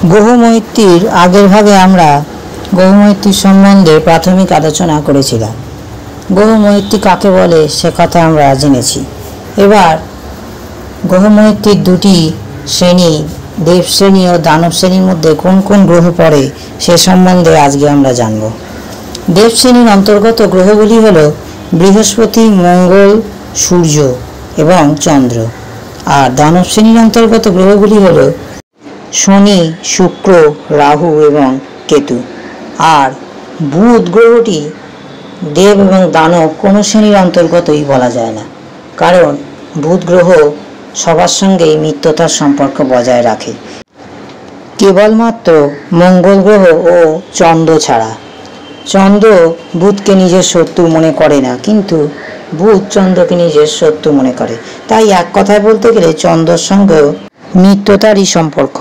গ্রহমৈত্রীর আগের ভাগে আমরা গ্রহমৈত্রী সম্বন্ধে প্রাথমিক আলোচনা করেছিলাম। গ্রহমৈত্রী কাকে বলে সে কথা আমরা জেনেছি। এবার গ্রহমৈত্রীর দুটি শ্রেণী, দেব শ্রেণী ও দানব শ্রেণীর মধ্যে কোন কোন গ্রহ পড়ে সে সম্বন্ধে আজকে আমরা জানব। দেব শ্রেণীর অন্তর্গত গ্রহগুলি হল বৃহস্পতি, মঙ্গল, সূর্য এবং চন্দ্র। আর দানব শ্রেণীর অন্তর্গত গ্রহগুলি হল শনি, শুক্র, রাহু এবং কেতু। আর বুধ গ্রহটি দেব এবং দানব কোনো শ্রেণীর অন্তর্গতই বলা যায় না, কারণ বুধ গ্রহ সবার সঙ্গেই মিত্রতার সম্পর্ক বজায় রাখে, কেবলমাত্র মঙ্গল গ্রহ ও চন্দ্র ছাড়া। চন্দ্র বুধকে নিজের শত্রু মনে করে না, কিন্তু বুধ চন্দ্রকে নিজের শত্রু মনে করে। তাই এক কথায় বলতে গেলে চন্দ্রের সঙ্গেও মিত্রতারই সম্পর্ক।